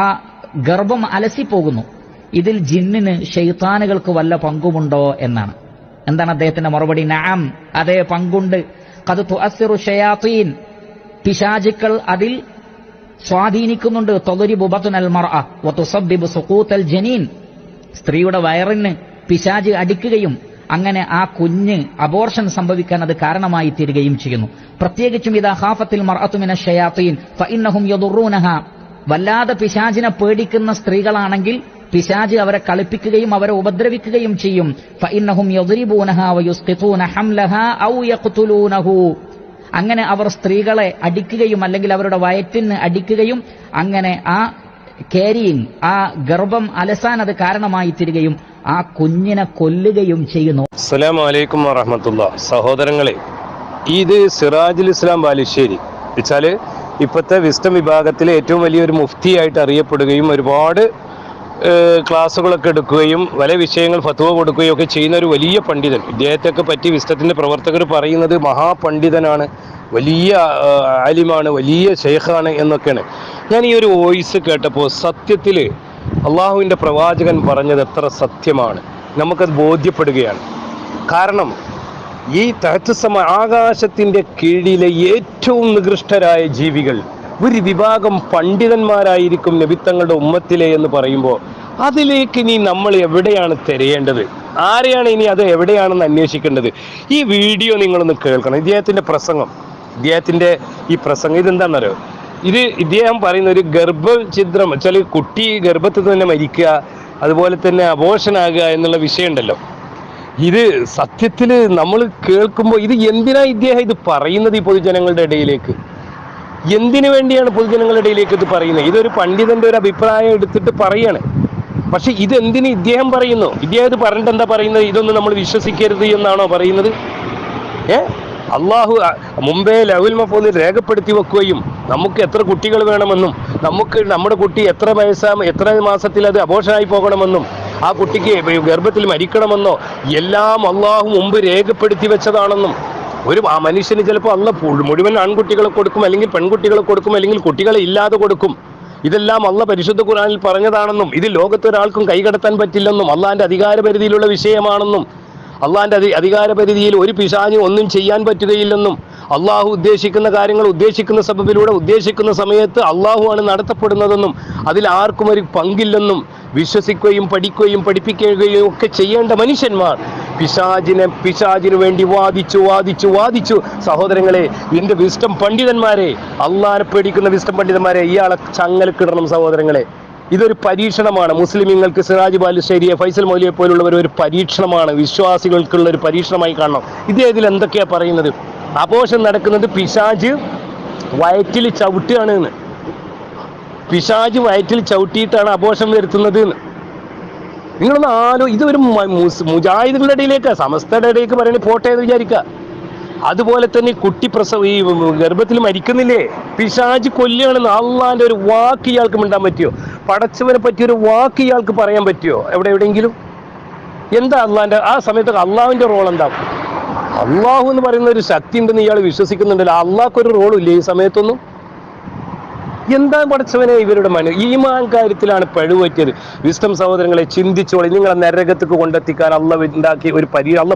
ആ ഗർഭം അലസിപ്പോകുന്നു. ഇതിൽ ജിന്നിന് ശൈത്താനുകൾക്ക് വല്ല പങ്കുമുണ്ടോ എന്നാണ്. എന്താണ് അദ്ദേഹത്തിന്റെ മറുപടി? നഅം, അതേ പങ്കുണ്ട്. ഖദ് തുഅസ്സിറു ശയാത്തീൻ, പിശാചുക്കൾ അതിൽ സ്വാധീനിക്കുന്നുണ്ട്. തദ്രിബു ബത്നൽ മർഅ വതുസബ്ബിബു സുഖൂതൽ ജനീൻ, സ്ത്രീയുടെ വയറിന് പിശാച് അടിക്കുകയും അങ്ങനെ ആ കുഞ്ഞ് അബോർഷൻ സംഭവിക്കാൻ അത് കാരണമായി തീരുകയും ചെയ്യുന്നു. പ്രത്യേകിച്ചും ഇദാ ഖാഫത്തിൽ മർഅതു മിനശ് ശയാത്തീൻ ഫഇന്നഹും യദുറൂനഹാ, വല്ലാതെ പിശാചിനെ പേടിക്കുന്ന സ്ത്രീകളാണെങ്കിൽ പിശാച് അവരെ കളിപ്പിക്കുകയും അവരെ ഉപദ്രവിക്കുകയും ചെയ്യും. ഫഇന്നഹും യദ്രിബൂനഹാ വയുസ്ഖിതൂന ഹംലഹാ ഔ യഖ്തുലൂനഹു, അങ്ങനെ അവർ സ്ത്രീകളെ അടിക്കുകയും അല്ലെങ്കിൽ അവരുടെ വയറ്റിന് അടിക്കുകയും അങ്ങനെ ആ കാരിയിങ്, ആ ഗർഭം അലസാൻ അത് കാരണമായി തീരുകയും ആ കുഞ്ഞിനെ കൊല്ലുകയും ചെയ്യുന്നു. അസ്സലാമു അലൈക്കും വറഹ്മത്തുള്ളാഹി. സഹോദരങ്ങളെ, ഇത് സിറാജുൽ ഇസ്ലാം ബാലുശ്ശേരി വെച്ചാൽ ഇപ്പോഴത്തെ വിസ്ഡം വിഭാഗത്തിലെ ഏറ്റവും വലിയൊരു മുഫ്തിയായിട്ട് അറിയപ്പെടുകയും ഒരുപാട് ക്ലാസ്സുകളൊക്കെ എടുക്കുകയും പല വിഷയങ്ങൾ ഫത്വ കൊടുക്കുകയും ഒക്കെ ചെയ്യുന്ന ഒരു വലിയ പണ്ഡിതൻ. ഇദ്ദേഹത്തെയൊക്കെ പറ്റി വിസ്ഡത്തിൻ്റെ പ്രവർത്തകർ പറയുന്നത് മഹാപണ്ഡിതനാണ്, വലിയ ആലിമാണ്, വലിയ ഷെയ്ഖാണ് എന്നൊക്കെയാണ്. ഞാൻ ഈ ഒരു വോയിസ് കേട്ടപ്പോൾ സത്യത്തിൽ അള്ളാഹുവിൻ്റെ പ്രവാചകൻ പറഞ്ഞത് എത്ര സത്യമാണ് നമുക്കത് ബോധ്യപ്പെടുകയാണ്. കാരണം ഈ തഹ്തസമ, ആകാശത്തിൻ്റെ കീഴിലെ ഏറ്റവും നികൃഷ്ടരായ ജീവികൾ ഒരു വിഭാഗം പണ്ഡിതന്മാരായിരിക്കും നബിത്തങ്ങളുടെ ഉമ്മത്തിലെ എന്ന് പറയുമ്പോൾ അതിലേക്ക് ഇനി നമ്മൾ എവിടെയാണ് തിരയേണ്ടത്? ആരെയാണ് ഇനി അത് എവിടെയാണെന്ന് അന്വേഷിക്കേണ്ടത്? ഈ വീഡിയോ നിങ്ങളൊന്ന് കേൾക്കണം. ഇദ്ദേഹത്തിൻ്റെ ഈ പ്രസംഗം ഇതെന്താണെന്നറിയോ? ഇത് ഇദ്ദേഹം പറയുന്ന ഒരു ഗർഭഛിദ്രം വെച്ചാൽ കുട്ടി ഗർഭത്തിൽ തന്നെ മരിക്കുക, അതുപോലെ തന്നെ അബോർഷനാകുക എന്നുള്ള വിഷയമുണ്ടല്ലോ. ഇത് സത്യത്തിൽ നമ്മൾ കേൾക്കുമ്പോൾ ഇത് എന്തിനാ ഇദ്ദേഹം ഇത് പറയുന്നത്? ഈ പൊതുജനങ്ങളുടെ ഇടയിലേക്ക് എന്തിനു വേണ്ടിയാണ് പൊതുജനങ്ങളുടെ ഇടയിലേക്ക് ഇത് പറയുന്നത്? ഇതൊരു പണ്ഡിതന്റെ ഒരു അഭിപ്രായം എടുത്തിട്ട് പറയാണ്. പക്ഷെ ഇതെന്തിന് ഇദ്ദേഹം പറയുന്നു? ഇദ്ദേഹം ഇത് പറഞ്ഞിട്ട് എന്താ പറയുന്നത്? ഇതൊന്നും നമ്മൾ വിശ്വസിക്കരുത് എന്നാണോ പറയുന്നത്? അള്ളാഹു മുമ്പേ ലൗൽ മഹ്ഫൂദിൽ രേഖപ്പെടുത്തി വെക്കുകയും നമുക്ക് എത്ര കുട്ടികൾ വേണമെന്നും നമ്മുടെ കുട്ടി എത്ര മാസത്തിൽ അത് അബോർഷനായി പോകണമെന്നും ആ കുട്ടിക്ക് ഗർഭത്തിൽ മരിക്കണമെന്നോ എല്ലാം അള്ളാഹു മുമ്പ് രേഖപ്പെടുത്തി വെച്ചതാണെന്നും ആ മനുഷ്യന് ചിലപ്പോൾ മുഴുവൻ ആൺകുട്ടികളെ കൊടുക്കും, അല്ലെങ്കിൽ പെൺകുട്ടികളെ കൊടുക്കും, അല്ലെങ്കിൽ കുട്ടികളെ ഇല്ലാതെ കൊടുക്കും. ഇതെല്ലാം പരിശുദ്ധ ഖുർആനിൽ പറഞ്ഞതാണെന്നും ഇത് ലോകത്തൊരാൾക്കും കൈകടത്താൻ പറ്റില്ലെന്നും അള്ളാഹിന്റെ അധികാരപരിധിയിലുള്ള വിഷയമാണെന്നും അള്ളാഹിന്റെ അധികാരപരിധിയിൽ ഒരു പിശാചിനും ഒന്നും ചെയ്യാൻ പറ്റുകയില്ലെന്നും അള്ളാഹു ഉദ്ദേശിക്കുന്ന കാര്യങ്ങൾ ഉദ്ദേശിക്കുന്ന സബബിലൂടെ ഉദ്ദേശിക്കുന്ന സമയത്ത് അള്ളാഹു ആണ് നടത്തപ്പെടുന്നതെന്നും അതിൽ ആർക്കും ഒരു പങ്കില്ലെന്നും വിശ്വസിക്കുകയും പഠിക്കുകയും പഠിപ്പിക്കുകയും ഒക്കെ ചെയ്യേണ്ട മനുഷ്യന്മാർ പിശാചിന് വേണ്ടി വാദിച്ചു. സഹോദരങ്ങളെ, എൻ്റെ വിസ്ഡം പണ്ഡിതന്മാരെ, അള്ളാഹിനെ പേടിക്കുന്ന വിസ്ഡം പണ്ഡിതന്മാരെ, ഇയാളെ ചങ്ങലക്കിടണം സഹോദരങ്ങളെ. ഇതൊരു പരീക്ഷണമാണ്. മുസ്ലിമീങ്ങൾക്ക് സിറാജ് ബാലുശ്ശേരിയെ, ഫൈസൽ മൗലിയെ പോലുള്ളവർ ഒരു പരീക്ഷണമാണ്, വിശ്വാസികൾക്കുള്ള ഒരു പരീക്ഷണമായി കാണണം. ഇതിൽ എന്തൊക്കെയാ പറയുന്നത്? അബോർഷൻ നടക്കുന്നത് പിശാച് വയറ്റിൽ ചവിട്ടുകയാണ് എന്ന്. പിശാച് വയറ്റിൽ ചവിട്ടിയിട്ടാണ് അബോർഷൻ വരുത്തുന്നത് എന്ന്. നിങ്ങളൊന്ന് ഇതൊരു മുജാഹിദുകളുടെ ഇടയിലേക്ക്, സമസ്തയുടെ ഇടയിലേക്ക് പറയണേ പോട്ടെ എന്ന് വിചാരിക്കുക. അതുപോലെ തന്നെ കുട്ടി ഈ ഗർഭത്തിൽ മരിക്കുന്നില്ലേ, പിശാച് കൊല്ലുകയാണെന്ന്. അള്ളാന്റെ ഒരു വാക്ക് ഇയാൾക്ക് മിണ്ടാൻ പറ്റിയോ? പടച്ചവനെ പറ്റിയ ഒരു വാക്ക് ഇയാൾക്ക് പറയാൻ പറ്റിയോ എവിടെയെങ്കിലും? എന്താ അള്ളാന്റെ ആ സമയത്തൊക്കെ അള്ളാഹുവിന്റെ റോൾ എന്താ? അള്ളാഹു എന്ന് പറയുന്ന ഒരു ശക്തി ഉണ്ടെന്ന് ഇയാൾ വിശ്വസിക്കുന്നുണ്ടല്ലോ. അള്ളാഹ്ക്കൊരു റോളും ഇല്ലേ ഈ സമയത്തൊന്നും? എന്താ പടച്ചവനെ ഇവരുടെ ഈമാൻ കാര്യത്തിലാണ് പഴുപറ്റിയത്. വിസ്ഡം സഹോദരങ്ങളെ, ചിന്തിച്ചോളി. നിങ്ങളെ നരകത്തേക്ക് കൊണ്ടെത്തിക്കാൻ ഉണ്ടാക്കി ഒരു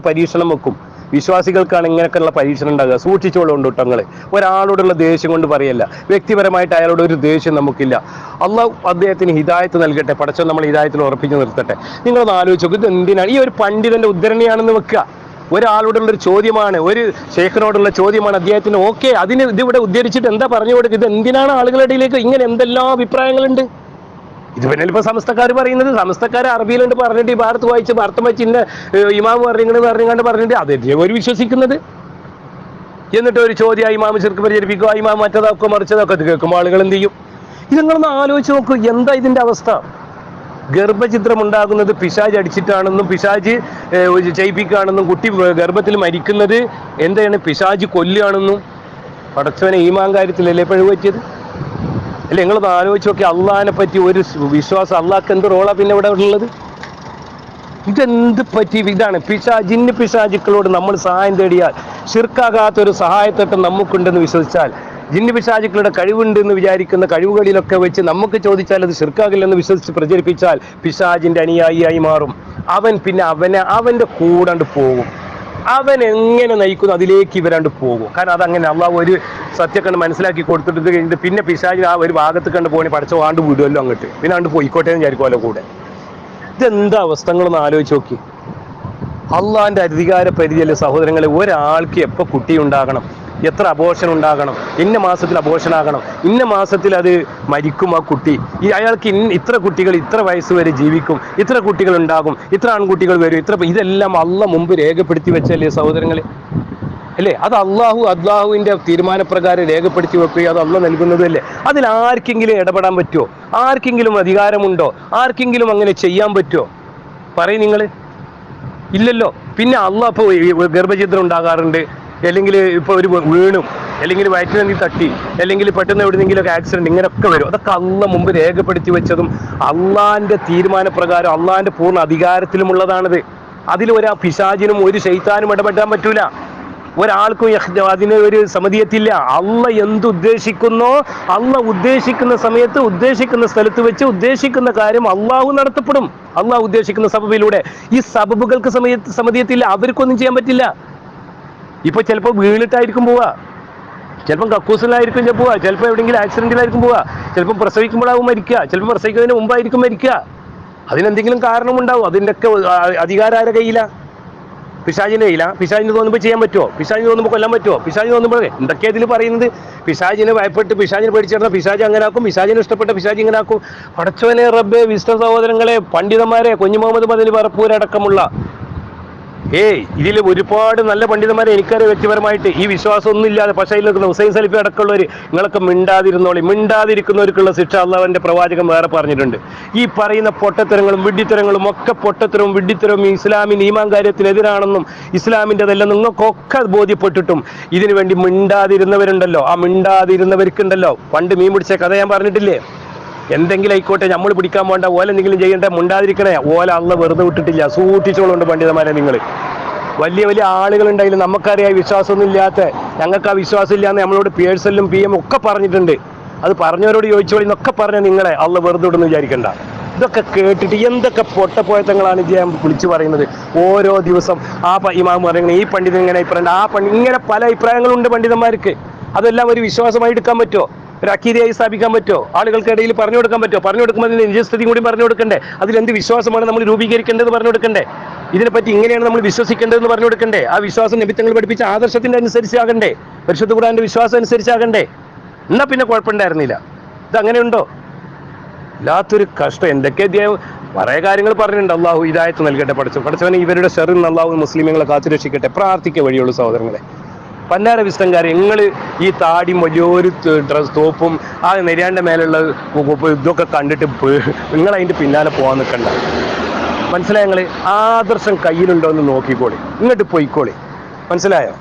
പരീക്ഷണം വെക്കും. വിശ്വാസികൾക്കാണ് ഇങ്ങനെയൊക്കെയുള്ള പരീക്ഷണം ഉണ്ടാകുക. സൂക്ഷിച്ചോളുണ്ട് കേട്ടങ്ങളെ. ഒരാളോടുള്ള ദേഷ്യം കൊണ്ട് പറയല്ല, വ്യക്തിപരമായിട്ട് അയാളോട് ഒരു ദേഷ്യം നമുക്കില്ല. അള്ളാഹു അദ്ദേഹത്തിന് ഹിദായത്ത് നൽകട്ടെ, പടച്ചവൻ നമ്മൾ ഹിദായത്തിൽ ഉറപ്പിച്ച് നിർത്തട്ടെ. നിങ്ങളൊന്ന് ആലോചിച്ച് നോക്കും, ഇത് എന്തിനാണ്? ഈ ഒരു പണ്ഡിതന്റെ ഉദ്ധരണിയാണെന്ന് വെക്കുക. ഒരാളോടുള്ളൊരു ചോദ്യമാണ്, ഒരു ശേഖനോടുള്ള ചോദ്യമാണ് അദ്ദേഹത്തിന്. ഓക്കെ, അതിന് ഇതിവിടെ ഉദ്ധരിച്ചിട്ട് എന്താ പറഞ്ഞു കൊടുക്കുക? ഇത് എന്തിനാണ് ആളുകളുടെ ഇടയിലേക്ക് ഇങ്ങനെ എന്തെല്ലാം അഭിപ്രായങ്ങളുണ്ട്? ഇത് പിന്നെ ഇപ്പോൾ സമസ്തക്കാർ പറയുന്നത്, സമസ്തക്കാർ അറബിയിലുണ്ട് പറഞ്ഞിട്ട് ഈ ഭാരത്ത് വായിച്ച് അർത്ഥം വെച്ച് ഇന്ന ഇമാമ് പറഞ്ഞിട്ട് അതെന്നെ ഒരു വിശ്വസിക്കുന്നത്. എന്നിട്ട് ഒരു ചോദ്യം ഇമാമ് ചെറുക്ക് പരിചരിപ്പിക്കുക, ഇമാമ് മറ്റതൊക്കെ മറിച്ചതൊക്കെ ഇത് കേൾക്കുമ്പോൾ ആളുകൾ എന്ത് ചെയ്യും? ഇത് നിങ്ങളൊന്ന് ആലോചിച്ച് നോക്കൂ, എന്താ ഇതിന്റെ അവസ്ഥ? ഗർഭഛിദ്രം ഉണ്ടാകുന്നത് പിശാച് അടിച്ചിട്ടാണെന്നും പിശാച് ചെയ്യിപ്പിക്കുകയാണെന്നും കുട്ടി ഗർഭത്തിൽ മരിക്കുന്നത് എന്താണ് പിശാച് കൊല്ലുകയാണെന്നും പടച്ചവനെ ഈമാൻ കാര്യത്തിലല്ലേ പഴുപറ്റിയത്? അല്ലെ? നിങ്ങളൊന്ന് ആലോചിച്ച് നോക്കി. അള്ളാഹിനെ പറ്റി ഒരു വിശ്വാസം, അള്ളാഹ്ക്ക് എന്ത് റോളാ പിന്നെ ഇവിടെ ഉള്ളത്? ഇതെന്ത് പറ്റി? ഇതാണ് പിശാചുക്കളോട് നമ്മൾ സഹായം തേടിയാൽ, ശിർക്കാകാത്തൊരു സഹായത്തട്ടം നമുക്കുണ്ടെന്ന് വിശ്വസിച്ചാൽ ജിന്ന് പിശാചുക്കളുടെ കഴിവുണ്ട് എന്ന് വിചാരിക്കുന്ന കഴിവുകളിലൊക്കെ വെച്ച് നമുക്ക് ചോദിച്ചാൽ അത് ശിർക്കാകില്ലെന്ന് വിശ്വസിച്ച് പ്രചരിപ്പിച്ചാൽ പിശാചിന്റെ അനുയായിയായി മാറും. അവൻ പിന്നെ അവന്റെ കൂടാണ്ട് പോകും. അവൻ എങ്ങനെ നയിക്കുന്നു അതിലേക്ക് ഇവരാണ്ട് പോകും. കാരണം അതങ്ങനെ അള്ളാഹു ഒരു സത്യമൊക്കെ മനസ്സിലാക്കി കൊടുത്തിട്ട് കഴിഞ്ഞിട്ട് പിന്നെ പിശാചിന് ആ ഒരു ഭാഗത്ത് കണ്ട് പോകണേ പഠിച്ച ആണ്ട് വിടുമല്ലോ അങ്ങോട്ട്, പിന്നെ ആണ്ട് പോയിക്കോട്ടെ എന്ന് വിചാരിക്കുമല്ലോ കൂടെ. ഇതെന്താ അവസ്ഥകളൊന്ന് ആലോചിച്ച് നോക്കി. അള്ളാഹിന്റെ അധികാര പരിധിയല്ലേ സഹോദരങ്ങളെ. ഒരാൾക്ക് എപ്പോൾ കുട്ടി ഉണ്ടാകണം, എത്ര അബോർഷൻ ഉണ്ടാകണം, ഇന്ന മാസത്തിൽ അബോർഷൻ ആകണം, ഇന്ന മാസത്തിൽ അത് മരിക്കും ആ കുട്ടി, അയാൾക്ക് ഇത്ര കുട്ടികൾ ഇത്ര വയസ്സ് വരെ ജീവിക്കും, ഇത്ര കുട്ടികൾ ഉണ്ടാകും, ഇത്ര ആൺകുട്ടികൾ വരും, ഇതെല്ലാം അള്ളാഹ് മുമ്പ് രേഖപ്പെടുത്തി വെച്ചല്ലേ സഹോദരങ്ങളെ, അല്ലേ? അത് അള്ളാഹുവിന്റെ തീരുമാനപ്രകാരം രേഖപ്പെടുത്തി വെക്കുകയോ അത് അള്ളാഹ് നൽകുന്നതല്ലേ. അതിൽ ആർക്കെങ്കിലും ഇടപെടാൻ പറ്റുമോ? ആർക്കെങ്കിലും അധികാരമുണ്ടോ? ആർക്കെങ്കിലും അങ്ങനെ ചെയ്യാൻ പറ്റുമോ? പറയും നിങ്ങൾ. ഇല്ലല്ലോ. പിന്നെ അള്ളാഹ് ഇപ്പോൾ ഗർഭഛിദ്രം ഉണ്ടാകാറുണ്ട്, അല്ലെങ്കിൽ ഇപ്പോൾ ഒരു വീണും, അല്ലെങ്കിൽ വയറ്റിനെന്തി തട്ടി, അല്ലെങ്കിൽ പെട്ടെന്ന് എവിടെയെങ്കിലുമൊക്കെ ആക്സിഡന്റ്, ഇങ്ങനെയൊക്കെ വരും. അതൊക്കെ അള്ളാഹ് മുമ്പ് രേഖപ്പെടുത്തി വെച്ചതും അള്ളാഹിന്റെ തീരുമാനപ്രകാരം അള്ളാഹിന്റെ പൂർണ്ണ അധികാരത്തിലുമുള്ളതാണിത്. അതിൽ ഒരു പിശാചിനും ഒരു ശൈത്താനും ഇടപെടാൻ പറ്റൂല. ഒരാൾക്കും അതിന് ഒരു സമ്മതിയത്തില്ല. അള്ളാഹ് എന്തുദ്ദേശിക്കുന്നോ അള്ളാഹ് ഉദ്ദേശിക്കുന്ന സമയത്ത് ഉദ്ദേശിക്കുന്ന സ്ഥലത്ത് വെച്ച് ഉദ്ദേശിക്കുന്ന കാര്യം അള്ളാഹു നടത്തപ്പെടും. അള്ളാഹു ഉദ്ദേശിക്കുന്ന സബബിലൂടെ. ഈ സബബുകൾക്ക് സമ്മതിയത്തില്ല, അവർക്കൊന്നും ചെയ്യാൻ പറ്റില്ല. ഇപ്പൊ ചിലപ്പോൾ വീണിട്ടായിരിക്കും പോവുക, ചിലപ്പം കക്കൂസിലായിരിക്കും പോവുക, ചിലപ്പോൾ എവിടെയെങ്കിലും ആക്സിഡന്റിലായിരിക്കും പോവുക, ചിലപ്പോൾ പ്രസവിക്കുമ്പോഴാവും മരിക്കുക, ചിലപ്പോൾ പ്രസവിക്കുന്നതിന് മുമ്പായിരിക്കും മരിക്കുക. അതിനെന്തെങ്കിലും കാരണമുണ്ടാവും. അതിൻ്റെയൊക്കെ അധികാരം ആരുടെ കയ്യിലാ? പിശാചിന്റെ കയ്യിലാ? പിശാചിന് തോന്നുമ്പോൾ ചെയ്യാൻ പറ്റുമോ? പിശാചിന് തോന്നുമ്പോൾ കൊല്ലാൻ പറ്റുമോ? പിശാചിന് തോന്നുമ്പോൾ എന്തൊക്കെയാ ഇതിൽ പറയുന്നത്? പിശാചിനെ ഭയപ്പെട്ട് പിശാചിനെ പേടിച്ചിരുന്ന പിശാചി അങ്ങനെ ആക്കും, പിശാചിനെ ഇഷ്ടപ്പെട്ട പിശാചി ഇങ്ങനെ ആക്കും. പടച്ചവനെ റബ്ബേ, വിശുദ്ധ സഹോദരങ്ങളെ, പണ്ഡിതന്മാരെ, കുഞ്ഞു മുഹമ്മദ് മദനി പറപ്പൂരടക്കമുള്ള ഇതിൽ ഒരുപാട് നല്ല പണ്ഡിതന്മാരെ എനിക്കറിയാം വ്യക്തിപരമായിട്ട്. ഈ വിശ്വാസമൊന്നും ഇല്ലാതെ പക്ഷേ അതിൽ നിൽക്കുന്ന ഹുസൈൻ സലഫി അടക്കമുള്ളവർ, നിങ്ങളൊക്കെ മിണ്ടാതിരുന്നോളി. മിണ്ടാതിരിക്കുന്നവർക്കുള്ള ശിക്ഷ അള്ളാഹുവിന്റെ പ്രവാചകൻ വേറെ പറഞ്ഞിട്ടുണ്ട്. ഈ പറയുന്ന പൊട്ടത്തരങ്ങളും വിഡ്ഢിത്തരങ്ങളും ഒക്കെ പൊട്ടത്തരവും വിഡ്ഢിത്തരവും ഇസ്ലാമിന് ഈമാൻ കാര്യത്തിനെതിരാണെന്നും ഇസ്ലാമിൻ്റെതെല്ലാം നിങ്ങൾക്കൊക്കെ ബോധ്യപ്പെട്ടിട്ടും ഇതിനു വേണ്ടി മിണ്ടാതിരുന്നവരുണ്ടല്ലോ. ആ മിണ്ടാതിരുന്നവർക്കുണ്ടല്ലോ, പണ്ട് മീൻ പിടിച്ച കഥ ഞാൻ പറഞ്ഞിട്ടില്ലേ? എന്തെങ്കിലും ആയിക്കോട്ടെ, നമ്മൾ പിടിക്കാൻ പോകണ്ട, ഓല എന്തെങ്കിലും ചെയ്യണ്ട, മുണ്ടാതിരിക്കണേ. ഓല അള്ള വെറുതെ വിട്ടിട്ടില്ല. സൂക്ഷിച്ചോളുണ്ട് പണ്ഡിതന്മാരെ നിങ്ങൾ. വലിയ വലിയ ആളുകളുണ്ടായാലും നമുക്കറിയാം വിശ്വാസമൊന്നും ഇല്ലാത്ത, ഞങ്ങൾക്ക് ആ വിശ്വാസം ഇല്ലാന്ന് നമ്മളോട് പേഴ്സണലും PM ഒക്കെ പറഞ്ഞിട്ടുണ്ട്. അത് പറഞ്ഞവരോട് ചോദിച്ചോളി എന്നൊക്കെ പറഞ്ഞ നിങ്ങളെ അള്ള വെറുതെ വിടുന്നു വിചാരിക്കണ്ട. ഇതൊക്കെ കേട്ടിട്ട് എന്തൊക്കെ പൊട്ടപ്പോയത്തങ്ങളാണ് ഞാൻ വിളിച്ചു പറയുന്നത്. ഓരോ ദിവസം ആ ഇമാം പറയുന്നത്, ഈ പണ്ഡിതൻ ഇങ്ങനെ അഭിപ്രായം, ആ ഇങ്ങനെ പല അഭിപ്രായങ്ങളുണ്ട് പണ്ഡിതന്മാർക്ക്. അതെല്ലാം ഒരു വിശ്വാസമായി എടുക്കാൻ പറ്റുമോ? ഒരു അക്കീദയായി സ്ഥാപിക്കാൻ പറ്റുമോ? ആളുകൾക്കിടയിൽ പറഞ്ഞു കൊടുക്കാൻ പറ്റുമോ? പറഞ്ഞു കൊടുക്കുമ്പോൾ അതിന്റെ നിജസ്ഥിതി കൂടി പറഞ്ഞു കൊടുക്കണ്ടേ? അതിലെന്ത് വിശ്വാസമാണ് നമ്മൾ രൂപീകരിക്കേണ്ടത് പറഞ്ഞു കൊടുക്കണ്ടേ? ഇതിനെപ്പറ്റി ഇങ്ങനെയാണ് നമ്മൾ വിശ്വസിക്കേണ്ടതെന്ന് പറഞ്ഞു കൊടുക്കണ്ടേ? ആ വിശ്വാസം നബിത്തങ്ങൾ പഠിപ്പിച്ച ആദർശത്തിന്റെ അനുസരിച്ചാകണ്ടേ? പരിശുദ്ധ ഖുർആന്റെ വിശ്വാസം അനുസരിച്ചാകണ്ടേ? എന്നാ പിന്നെ കുഴപ്പമുണ്ടായിരുന്നില്ല. ഇതങ്ങനെയുണ്ടോ? വല്ലാത്തൊരു കഷ്ടം. എന്തൊക്കെ കുറേ കാര്യങ്ങൾ പറഞ്ഞിട്ടുണ്ട്. അള്ളാഹു ഹിദായത്ത് നൽകട്ടെ. പഠിച്ചവനെ ഇവരുടെ ഷറിൽ നിന്ന് അള്ളാഹു മുസ്ലിമുകളെ കാത്തുരക്ഷിക്കട്ടെ. പ്രാർത്ഥിക്കുക വഴിയുള്ളൂ സഹോദരങ്ങളെ. പന്നാര വിസ്തംകാർ, നിങ്ങൾ ഈ താടിയും വലിയൊരു തോപ്പും ആ നെരിയാൻ്റെ മേലുള്ള ഇതൊക്കെ കണ്ടിട്ട് നിങ്ങളതിൻ്റെ പിന്നാലെ പോകാൻ നിൽക്കണ്ട. മനസ്സിലായോ? നിങ്ങൾ ആദർശം കയ്യിലുണ്ടോ എന്ന് നോക്കിക്കോളി, ഇങ്ങോട്ട് പോയിക്കോളി. മനസ്സിലായോ?